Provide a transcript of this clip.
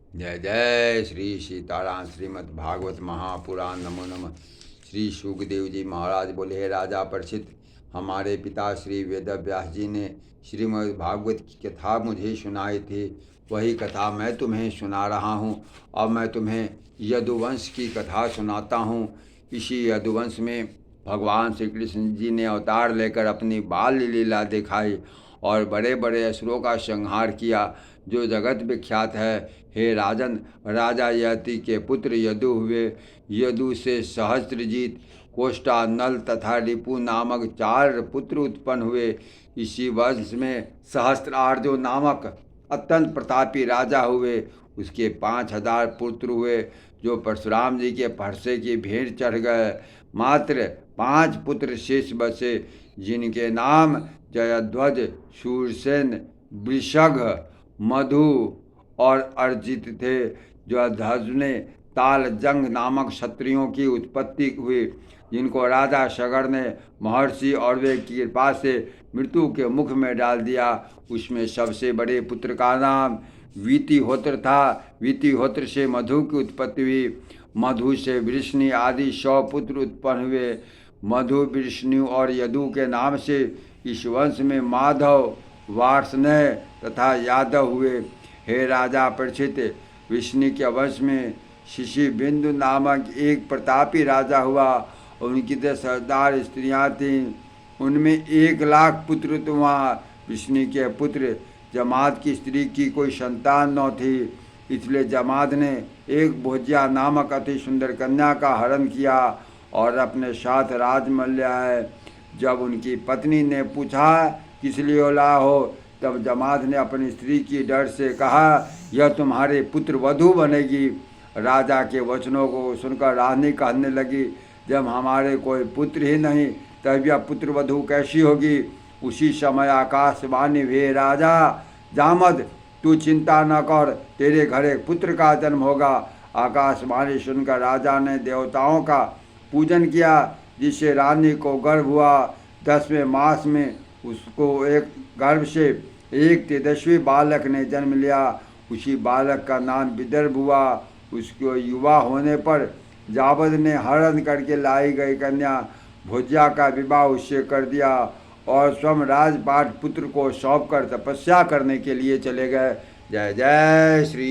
जय जय श्री सीताराम। श्रीमद् भागवत महापुराण। नमो नमः। श्री शुकदेव जी महाराज बोले, हे राजा परीक्षित, हमारे पिता श्री वेदव्यास जी ने श्रीमद् भागवत की कथा मुझे सुनाई थी। वही कथा मैं तुम्हें सुना रहा हूँ। अब मैं तुम्हें यदुवंश की कथा सुनाता हूँ। इसी यदुवंश में भगवान श्री कृष्ण जी ने अवतार लेकर अपनी बाल लीला दिखाई और बड़े बड़े असुरों का संहार किया, जो जगत विख्यात है। हे राजन, राजा यति के पुत्र यदु हुए। यदु से सहस्त्रजीत, कोष्टा, नल तथा रिपु नामक 4 पुत्र उत्पन्न हुए। इसी वंश में सहस्त्रार्जुन नामक अत्यंत प्रतापी राजा हुए। उसके 5000 पुत्र हुए, जो परशुराम जी के फरसे की भेंट चढ़ गए। मात्र 5 पुत्र शेष बचे, जिनके नाम जयध्वज, शूरसेन, वृषभ, मधु और अर्जित थे। जयध्वज ने तालजंग नामक क्षत्रियों की उत्पत्ति हुई, जिनको राजा सगर ने महर्षि और वे की कृपा से मृत्यु के मुख में डाल दिया। उसमें सबसे बड़े पुत्र का नाम वीतिहोत्र था। वीतिहोत्र से मधु की उत्पत्ति हुई। मधु से वृष्णि आदि 100 पुत्र उत्पन्न हुए। मधु, वृष्णि और यदु के नाम से इस वंश में माधव, वार्ष्णेय तथा यादव हुए। हे राजा परीक्षित, वृष्णि के वंश में शिशिबिंदु नामक एक प्रतापी राजा हुआ। उनकी 10,000 स्त्रियां थीं, उनमें 1,00,000 पुत्र तो वहाँ। वृष्णि के पुत्र जमात की स्त्री की कोई संतान न थी, इसलिए जमात ने एक भोज्या नामक अति सुंदर कन्या का हरण किया और अपने साथ राजमहल ले आए। जब उनकी पत्नी ने पूछा किस लिए ला हो, तब जमात ने अपनी स्त्री की डर से कहा, यह तुम्हारे पुत्र वधू बनेगी। राजा के वचनों को सुनकर रानी कहने लगी, जब हमारे कोई पुत्र ही नहीं तब यह पुत्र वधू कैसी होगी। उसी समय आकाशवाणी हुई, राजा जामद, तू चिंता न कर, तेरे घर एक पुत्र का जन्म होगा। आकाशवाणी सुनकर राजा ने देवताओं का पूजन किया, जिससे रानी को गर्भ हुआ। 10वें मास में उसको एक गर्भ से एक तेजस्वी बालक ने जन्म लिया। उसी बालक का नाम विदर्भ हुआ। उसको युवा होने पर जावद ने हरण करके लाई गई कन्या भोज्या का विवाह उससे कर दिया और स्वयं राजपाट पुत्र को सौंपकर तपस्या करने के लिए चले गए। जय जय श्री